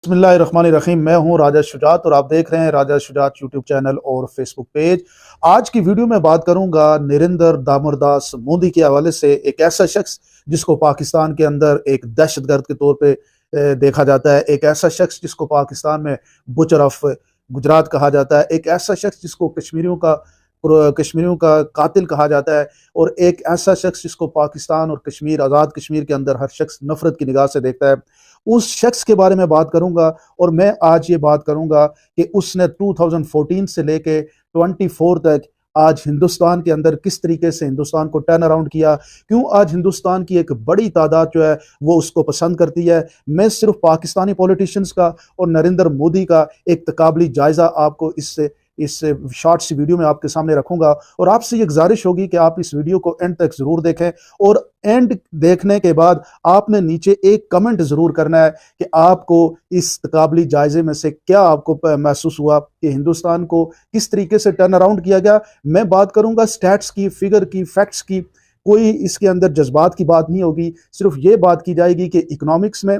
बिस्मिल्लाहिर्रहमानिर्रहीम। मैं हूं राजा शुजात और आप देख रहे हैं राजा शुजात यूट्यूब चैनल और फेसबुक पेज। आज की वीडियो में बात करूंगा नरेंद्र दामोदरदास मोदी के हवाले से, एक ऐसा शख्स जिसको पाकिस्तान के अंदर एक दहशतगर्द के तौर पे देखा जाता है, एक ऐसा शख्स जिसको पाकिस्तान में बुचर ऑफ गुजरात कहा जाता है, एक ऐसा शख्स जिसको कश्मीरियों का कातिल कहा जाता है, और एक ऐसा शख्स जिसको पाकिस्तान और कश्मीर, आज़ाद कश्मीर के अंदर हर शख्स नफरत की निगाह से देखता है। उस शख्स के बारे में बात करूंगा और मैं आज ये बात करूंगा कि उसने 2014 से लेके 24 तक आज हिंदुस्तान के अंदर किस तरीके से हिंदुस्तान को टर्न अराउंड किया, क्यों आज हिंदुस्तान की एक बड़ी तादाद जो है वो उसको पसंद करती है। मैं सिर्फ पाकिस्तानी पॉलिटिशियंस का और नरेंद्र मोदी का एक तकाबली जायजा आपको इस शॉर्ट सी वीडियो में आपके सामने रखूंगा, और आपसे ये गुजारिश होगी कि आप इस वीडियो को एंड तक जरूर देखें, और एंड देखने के बाद आपने नीचे एक कमेंट जरूर करना है कि आपको इस तकाबली जायजे में से क्या आपको महसूस हुआ कि हिंदुस्तान को किस तरीके से टर्न अराउंड किया गया। मैं बात करूंगा स्टैट्स की, फिगर की, फैक्ट्स की, कोई इसके अंदर जज्बात की बात नहीं होगी। सिर्फ ये बात की जाएगी कि इकोनॉमिक्स में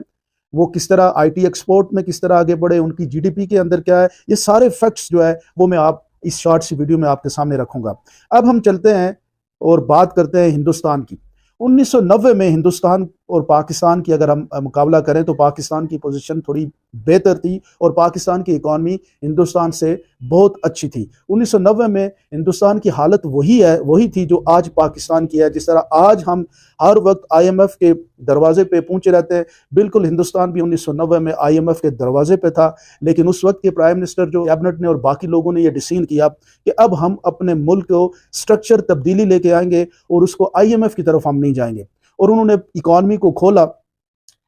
वो किस तरह, आईटी एक्सपोर्ट में किस तरह आगे बढ़े, उनकी जीडीपी के अंदर क्या है, ये सारे फैक्ट्स जो है वो मैं आप इस शॉर्ट सी वीडियो में आपके सामने रखूंगा। अब हम चलते हैं और बात करते हैं हिंदुस्तान की। 1990 में हिंदुस्तान और पाकिस्तान की अगर हम मुकाबला करें तो पाकिस्तान की पोजीशन थोड़ी बेहतर थी और पाकिस्तान की इकॉनमी हिंदुस्तान से बहुत अच्छी थी। 1990 में हिंदुस्तान की हालत वही थी जो आज पाकिस्तान की है। जिस तरह आज हम हर वक्त आईएमएफ के दरवाजे पे पहुंचे रहते हैं, बिल्कुल हिंदुस्तान भी 1990 में आईएमएफ के दरवाजे पे था। लेकिन उस वक्त के प्राइम मिनिस्टर, जो कैबिनेट ने और बाकी लोगों ने यह डिसीजन किया कि अब हम अपने मुल्क को स्ट्रक्चर तब्दीली लेके आएंगे और उसको आईएमएफ की तरफ हम नहीं जाएंगे, और उन्होंने इकॉनमी को खोला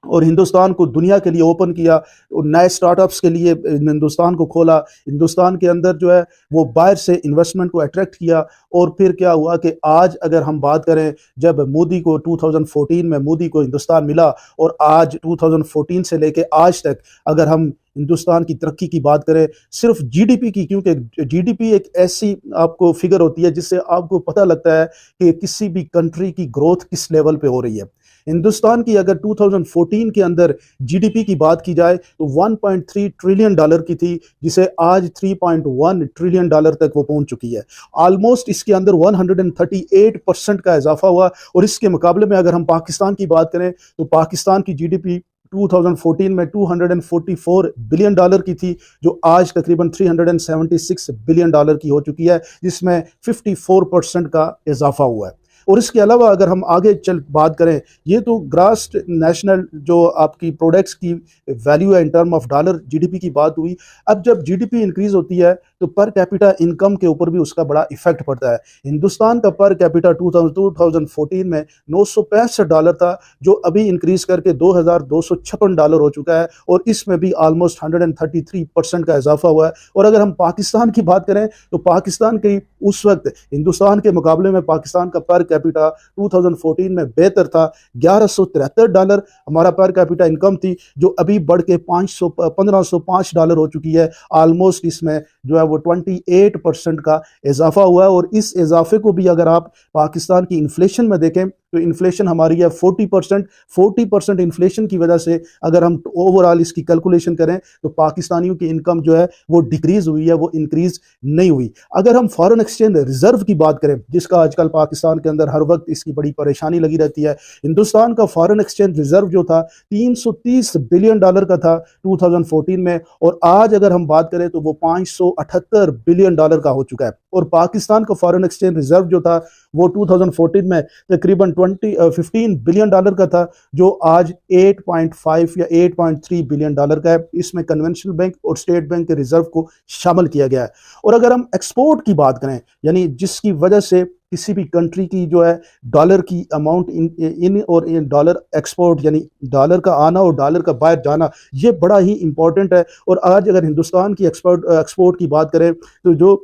और हिंदुस्तान को दुनिया के लिए ओपन किया, और नए स्टार्टअप्स के लिए हिंदुस्तान को खोला। हिंदुस्तान के अंदर जो है वो बाहर से इन्वेस्टमेंट को अट्रैक्ट किया। और फिर क्या हुआ कि आज अगर हम बात करें, जब मोदी को 2014 में मोदी को हिंदुस्तान मिला, और आज 2014 से लेके आज तक अगर हम हिंदुस्तान की तरक्की की बात करें, सिर्फ जीडीपी की, क्योंकि जीडीपी एक ऐसी आपको फिगर होती है जिससे आपको पता लगता है कि किसी भी कंट्री की ग्रोथ किस लेवल पे हो रही है। हिंदुस्तान की अगर 2014 के अंदर जीडीपी की बात की जाए तो 1.3 ट्रिलियन डॉलर की थी, जिसे आज 3.1 ट्रिलियन डॉलर तक वो पहुंच चुकी है। ऑलमोस्ट इसके अंदर 138% का इजाफा हुआ। और इसके मुकाबले में अगर हम पाकिस्तान की बात करें तो पाकिस्तान की जीडीपी 2014 में 244 बिलियन डॉलर की थी, जो आज तकरीबन 376 बिलियन डॉलर की हो चुकी है, जिसमें 54% का इजाफा हुआ है। और इसके अलावा अगर हम आगे चल बात करें, ये तो ग्रास नेशनल जो आपकी प्रोडक्ट्स की वैल्यू है in term of dollar GDP की बात हुई। अब जब जीडीपी इंक्रीज होती है तो पर कैपिटा इनकम के ऊपर भी उसका बड़ा इफेक्ट पड़ता है। हिंदुस्तान का पर कैपिटा 2014 में $965 था, जो अभी इंक्रीज करके $2256 हो चुका है, और इसमें भी ऑलमोस्ट 133% का इजाफा हुआ है। और अगर हम पाकिस्तान की बात करें तो पाकिस्तान की उस वक्त हिंदुस्तान के मुकाबले में पाकिस्तान का पर कैपिटा 2014 में बेहतर था। $1173 हमारा पर कैपिटा इनकम थी, जो अभी बढ़ के $1505 हो चुकी है। ऑलमोस्ट इसमें जो है वो 28% का इजाफा हुआ है। और इस इजाफे को भी अगर आप पाकिस्तान की इन्फ्लेशन में देखें तो इन्फ्लेशन हमारी है 40% इन्फ्लेशन की वजह से अगर हम ओवरऑल इसकी कैलकुलेशन करें तो पाकिस्तानियों की इनकम जो है वो डिक्रीज हुई है, वो इंक्रीज नहीं हुई। अगर हम फॉरेन एक्सचेंज रिजर्व की बात करें, जिसका आजकल पाकिस्तान के अंदर हर वक्त इसकी बड़ी परेशानी लगी रहती है, हिंदुस्तान का फॉरेन एक्सचेंज रिजर्व जो था 330 बिलियन डॉलर का था 2014 में, और आज अगर हम बात करें तो वो 578 बिलियन डॉलर का हो चुका है। और पाकिस्तान का फॉरेन एक्सचेंज रिजर्व जो था वो 2014 में तकरीबन 15 बिलियन डॉलर का था, जो आज 8.5 या 8.3 बिलियन डॉलर का है। इसमें कन्वेंशनल बैंक और स्टेट बैंक के रिजर्व को शामिल किया गया है। और अगर हम एक्सपोर्ट की बात करें, यानी जिसकी वजह से किसी भी कंट्री की जो है डॉलर की अमाउंट इन और इन डॉलर एक्सपोर्ट, यानी डॉलर का आना और डॉलर का बाहर जाना, ये बड़ा ही इंपॉर्टेंट है। और आज अगर हिंदुस्तान की एक्सपोर्ट की बात करें तो जो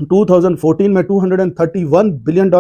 2014 में $231 बिलियन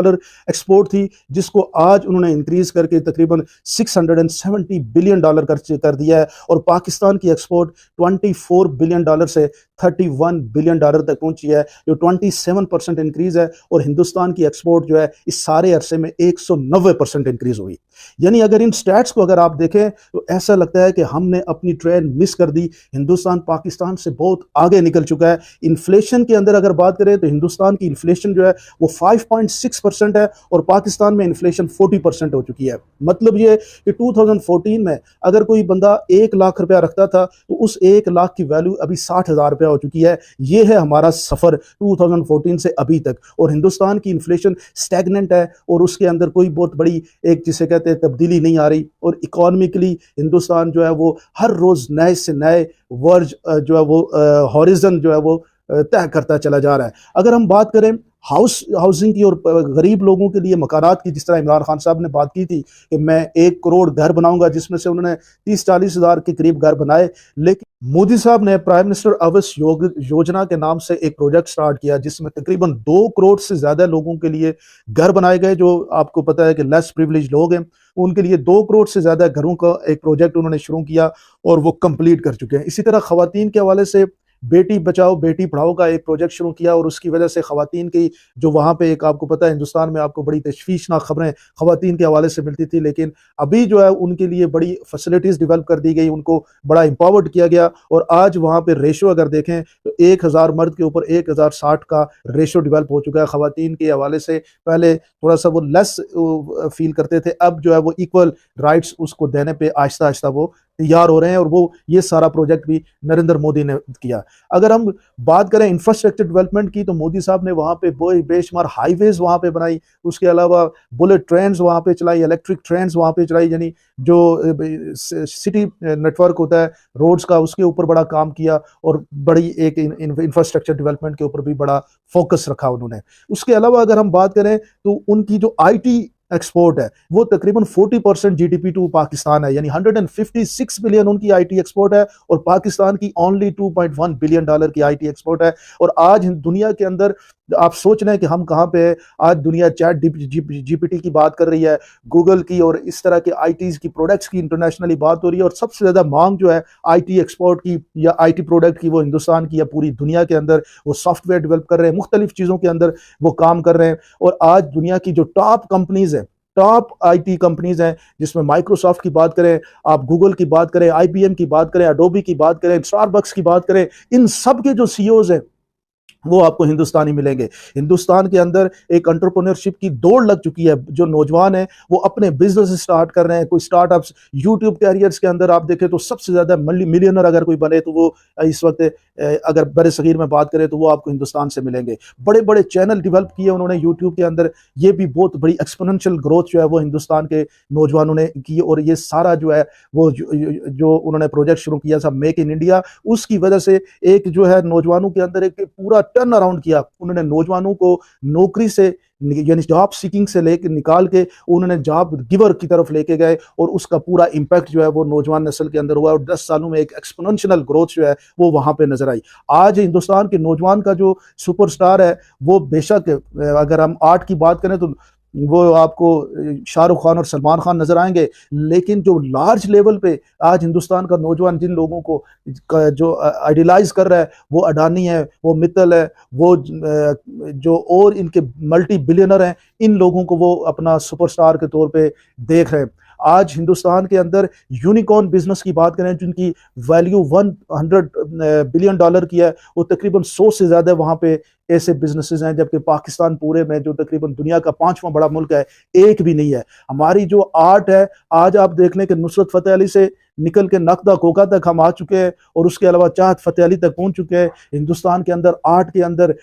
एक्सपोर्ट थी, जिसको आज उन्होंने इंक्रीज करके तकरीबन $670 बिलियन कर दिया है। और पाकिस्तान की एक्सपोर्ट $24 बिलियन से $31 बिलियन तक पहुंची है, जो 27% इंक्रीज है। और हिंदुस्तान की एक्सपोर्ट जो है इस सारे अरसे में 190% इंक्रीज हुई। यानी अगर इन स्टैट्स को अगर आप देखें तो ऐसा लगता है कि हमने अपनी ट्रेन मिस कर दी। हिंदुस्तान पाकिस्तान से बहुत आगे निकल चुका है। इन्फ्लेशन के अंदर अगर बात करें तो हिंदुस्तान की इन्फ्लेशन जो है वो 5.6% है और पाकिस्तान में इन्फ्लेशन 40% हो चुकी है। मतलब ये कि 2014 में अगर कोई बंदा 1 लाख रुपया रखता था तो उस 1 लाख की वैल्यू अभी 60,000 रुपया हो चुकी है। ये है हमारा सफर 2014 से अभी तक। और हिंदुस्तान की इन्फ्लेशन स्टैग्नेंट है और उसके अंदर कोई बहुत बड़ी एक जिसे कहते हैं तब्दीली नहीं आ रही। और इकोनॉमिकली हिंदुस्तान जो है वो हर रोज नए से नए वर्ज जो है वो हॉरिजन जो है वो तय करता चला जा रहा है। अगर हम बात करें हाउसिंग की और गरीब लोगों के लिए मकानात की, जिस तरह इमरान खान साहब ने बात की थी कि मैं 1 करोड़ घर बनाऊंगा, जिसमें से उन्होंने 30-40 हज़ार के करीब घर बनाए। लेकिन मोदी साहब ने प्राइम मिनिस्टर आवास योजना के नाम से एक प्रोजेक्ट स्टार्ट किया जिसमें तकरीबन 2 करोड़ से ज्यादा लोगों के लिए घर बनाए गए। जो आपको पता है कि लेस प्रिविलेज लोग हैं, उनके लिए 2 करोड़ से ज्यादा घरों का एक प्रोजेक्ट उन्होंने शुरू किया और वो कंप्लीट कर चुके हैं। इसी तरह खवातीन के हवाले से बेटी बचाओ बेटी पढ़ाओ का एक प्रोजेक्ट शुरू किया और उसकी वजह से खवातीन की जो वहाँ पे एक आपको पता है हिंदुस्तान में आपको बड़ी तशवीशनाक खबरें खवातीन के हवाले से मिलती थी, लेकिन अभी जो है उनके लिए बड़ी फैसिलिटीज़ डेवलप कर दी गई, उनको बड़ा एम्पावर्ड किया गया। और आज वहाँ पे रेशो अगर देखें तो 1000 मर्द के ऊपर 1060 का रेशो डेवलप हो चुका है खवातीन के हवाले से। पहले थोड़ा सा वो लेस फील करते थे, अब जो है वो इक्वल राइट्स उसको देने पर आहिस्ता आहिस्ता वो तैयार हो रहे हैं। और वो ये सारा प्रोजेक्ट भी नरेंद्र मोदी ने किया। अगर हम बात करें इंफ्रास्ट्रक्चर डेवलपमेंट की तो मोदी साहब ने वहाँ पे बेशुमार हाईवेज वहाँ पे बनाई, उसके अलावा बुलेट ट्रेन वहाँ पे चलाई, इलेक्ट्रिक ट्रेन वहाँ पे चलाई, यानी जो सिटी नेटवर्क होता है रोड्स का उसके ऊपर बड़ा काम किया और बड़ी एक इंफ्रास्ट्रक्चर डेवलपमेंट के ऊपर भी बड़ा फोकस रखा उन्होंने। उसके अलावा अगर हम बात करें तो उनकी जो IT एक्सपोर्ट है वो तकरीबन 40% GDP टू पाकिस्तान है, यानी 156 बिलियन उनकी IT एक्सपोर्ट है और पाकिस्तान की ओनली $2.1 बिलियन की IT एक्सपोर्ट है। और आज दुनिया के अंदर आप सोच रहे हैं कि हम कहाँ पे हैं। आज दुनिया चैट GPT की बात कर रही है, गूगल की और इस तरह के ITs की प्रोडक्ट्स की इंटरनेशनली बात हो रही है। और सबसे ज्यादा मांग जो है IT एक्सपोर्ट की या IT प्रोडक्ट की वो हिंदुस्तान की या पूरी दुनिया के अंदर वो सॉफ्टवेयर डेवलप कर रहे हैं, मुख्तलिफ चीजों के अंदर वो काम कर रहे हैं। और आज दुनिया की जो टॉप कंपनीज है, टॉप IT कंपनीज हैं, जिसमें माइक्रोसॉफ्ट की बात करें, आप गूगल की बात करें, IBM की बात करें, एडोबी की बात करें, स्टारबक्स की बात करें, इन सब के जो CEOs हैं वो आपको हिंदुस्तानी मिलेंगे। हिंदुस्तान के अंदर एक एंटरप्रेन्योरशिप की दौड़ लग चुकी है। जो नौजवान हैं वो अपने बिजनेस स्टार्ट कर रहे हैं, कोई स्टार्टअप्स यूट्यूब कैरियर्स के अंदर आप देखें तो सबसे ज्यादा मिलियनर अगर कोई बने तो वो इस वक्त अगर बड़े सगीर में बात करें तो वो आपको हिंदुस्तान से मिलेंगे। बड़े बड़े चैनल डेवलप किए उन्होंने यूट्यूब के अंदर, ये भी बहुत बड़ी एक्सपोनेंशियल ग्रोथ जो है वो हिंदुस्तान के नौजवानों ने की। और ये सारा जो है वो जो उन्होंने प्रोजेक्ट शुरू किया था मेक इन इंडिया, उसकी वजह से एक जो है नौजवानों के अंदर एक पूरा टर्न अराउंड किया। उन्होंने नौजवानों को नौकरी से यानी जॉब सीकिंग से लेकर निकाल के उन्होंने जॉब गिवर की तरफ लेके गए और उसका पूरा इम्पैक्ट जो है वो नौजवान नस्ल के अंदर हुआ और 10 सालों में एक एक्सपोनेंशियल ग्रोथ जो है वो वहां पे नजर आई। आज हिंदुस्तान के नौजवान का जो सुपरस्टार है वो बेशक अगर हम आर्ट की बात करें तो वो आपको शाहरुख खान और सलमान खान नजर आएंगे, लेकिन जो लार्ज लेवल पे आज हिंदुस्तान का नौजवान जिन लोगों को जो आइडियलाइज कर रहा है वो अडानी है, वो मित्तल है, वो जो और इनके मल्टी बिलियनर हैं, इन लोगों को वो अपना सुपरस्टार के तौर पे देख रहे हैं। आज हिंदुस्तान के अंदर यूनिकॉर्न बिजनेस की बात करें जिनकी वैल्यू $100 बिलियन की है, वो तकरीबन 100 से ज्यादा वहां पे ऐसे बिजनेसेस हैं, जबकि पाकिस्तान पूरे में जो तकरीबन दुनिया का 5वां बड़ा मुल्क है एक भी नहीं है। हमारी जो आर्ट है आज आप देख लें कि नुसरत फतेह अली से निकल के नक्दा कोका तक हम आ चुके हैं और उसके अलावा चाहत फतेह अली तक पहुंच चुके हैं। हिंदुस्तान के अंदर आर्ट के अंदर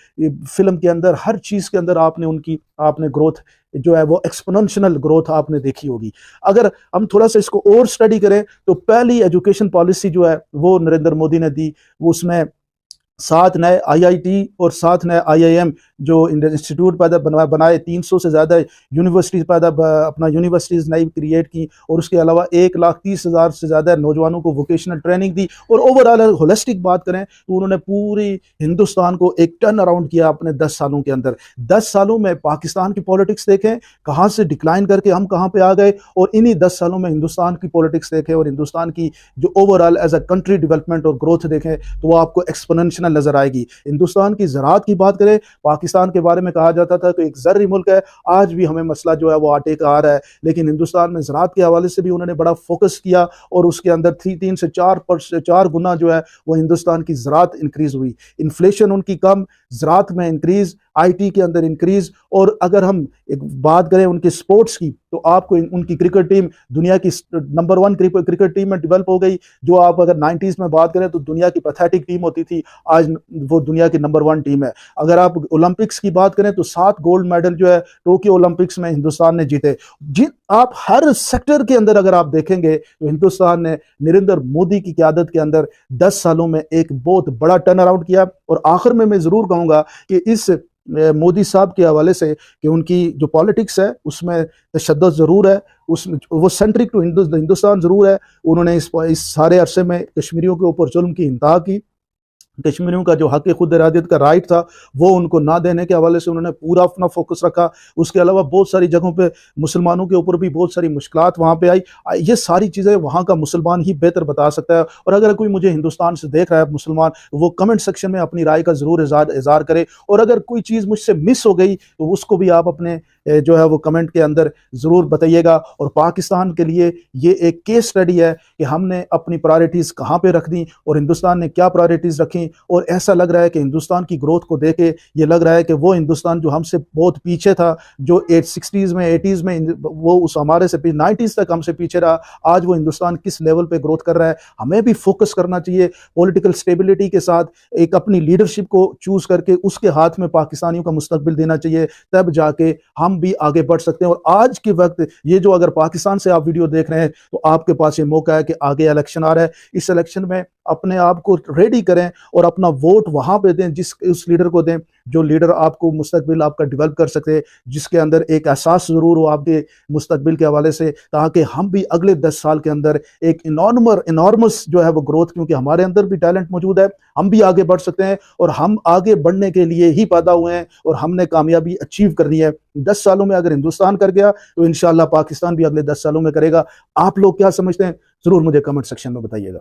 फिल्म के अंदर हर चीज के अंदर आपने ग्रोथ जो है वो एक्सपोनेंशियल ग्रोथ आपने देखी होगी। अगर हम थोड़ा सा इसको और स्टडी करें तो पहली एजुकेशन पॉलिसी जो है वो नरेंद्र मोदी ने दी, वो उसमें 7 नए IIT और 7 नए IIM जो इंस्टीट्यूट पैदा बनाए, 300 से ज़्यादा यूनिवर्सिटीज़ अपना यूनिवर्सिटीज़ नई क्रिएट की, और उसके अलावा 1,30,000 से ज़्यादा नौजवानों को वोकेशनल ट्रेनिंग दी। और ओवरऑल होलिस्टिक बात करें तो उन्होंने पूरी हिंदुस्तान को एक टर्न अराउंड किया अपने 10 सालों के अंदर। 10 सालों में पाकिस्तान की पॉलिटिक्स देखें, कहाँ से डिक्लाइन करके हम कहाँ पे आ गए, और इन्हीं 10 सालों में हिंदुस्तान की पॉलिटिक्स देखें और हिंदुस्तान की जो overall as a country development और ग्रोथ देखें तो वो आपको एक्सपोनेंशियल नजर आएगी। हिंदुस्तान की ज़राअत की बात करें, पाकिस्तान के बारे में कहा जाता था कि एक ज़र्री मुल्क है, आज भी हमें मसला जो है वो आटे का आ रहा है, लेकिन हिंदुस्तान में ज़राअत के हवाले से भी उन्होंने बड़ा फोकस किया, और उसके अंदर 3 से 4 गुना जो है वो हिंदुस्तान की ज़राअत इंक्रीज हुई। इन्फ्लेशन उनकी कम, ज़राअत में इंक्रीज, आईटी के अंदर इंक्रीज। और अगर हम एक बात करें उनके स्पोर्ट्स की, तो आपको उनकी क्रिकेट टीम दुनिया की नंबर 1 क्रिकेट टीम में डेवलप हो गई, जो आप अगर 90s में बात करें तो दुनिया की पैथेटिक टीम होती थी, आज वो दुनिया की नंबर 1 टीम है। अगर आप ओलंपिक्स की बात करें तो 7 गोल्ड मेडल जो है टोक्यो ओलंपिक्स में हिंदुस्तान ने जीते। जिन आप हर सेक्टर के अंदर अगर आप देखेंगे तो हिंदुस्तान ने नरेंद्र मोदी की क़यादत के अंदर 10 सालों में एक बहुत बड़ा टर्न अराउंड किया। और आखिर में मैं ज़रूर कहूँगा कि इस मोदी साहब के हवाले से कि उनकी जो पॉलिटिक्स है उसमें तशद्दुद ज़रूर है, उसमें वो सेंट्रिक टू हिंदुस्तान ज़रूर है। उन्होंने इस सारे अरसे में कश्मीरियों के ऊपर जुल्म की इंतहा की, कश्मीरियों का जो हक़ खुद इरादत का राइट था वो उनको ना देने के हवाले से उन्होंने पूरा अपना फोकस रखा। उसके अलावा बहुत सारी जगहों पे मुसलमानों के ऊपर भी बहुत सारी मुश्किलात वहाँ पे आई। ये सारी चीज़ें वहाँ का मुसलमान ही बेहतर बता सकता है। और अगर कोई मुझे हिंदुस्तान से देख रहा है मुसलमान, वो कमेंट सेक्शन में अपनी राय का ज़रूर इज़हार करे, और अगर कोई चीज़ मुझसे मिस हो गई तो उसको भी आप अपने जो है वो कमेंट के अंदर ज़रूर बताइएगा। और पाकिस्तान के लिए ये एक केस स्टडी है कि हमने अपनी प्रायोरिटीज़ कहाँ पे रख दी और हिंदुस्तान ने क्या प्रायोरिटीज़ रखी। और ऐसा लग रहा है कि हिंदुस्तान की ग्रोथ को देखे ये लग रहा है कि वो हिंदुस्तान जो हमसे बहुत पीछे था, जो 60s में 80s में वो उस हमारे से 90s तक हमसे पीछे रहा, आज वो हिंदुस्तान किस लेवल पे ग्रोथ कर रहा है। हमें भी फोकस करना चाहिए पॉलिटिकल स्टेबिलिटी के साथ, एक अपनी लीडरशिप को चूज करके उसके हाथ में पाकिस्तानियों का मुस्तकबिल देना चाहिए, तब जाके हम भी आगे बढ़ सकते हैं। और आज के वक्त ये जो अगर पाकिस्तान से आप वीडियो देख रहे हैं तो आपके पास ये मौका है कि आगे इलेक्शन आ रहा है, इस इलेक्शन में अपने आप को रेडी करें और अपना वोट वहां पे दें, उस लीडर को दें जो लीडर आपको मुस्तकबिल आपका डेवलप कर सके, जिसके अंदर एक एहसास जरूर हो आपके मुस्तकबिल के हवाले से, ताकि हम भी अगले 10 साल के अंदर एक इनॉर्मस जो है वो ग्रोथ, क्योंकि हमारे अंदर भी टैलेंट मौजूद है, हम भी आगे बढ़ सकते हैं। और हम आगे बढ़ने के लिए ही पैदा हुए हैं और हमने कामयाबी अचीव करनी है। 10 सालों में अगर हिंदुस्तान कर गया तो इंशाल्लाह पाकिस्तान भी अगले 10 सालों में करेगा। आप लोग क्या समझते हैं, जरूर मुझे कमेंट सेक्शन में बताइएगा।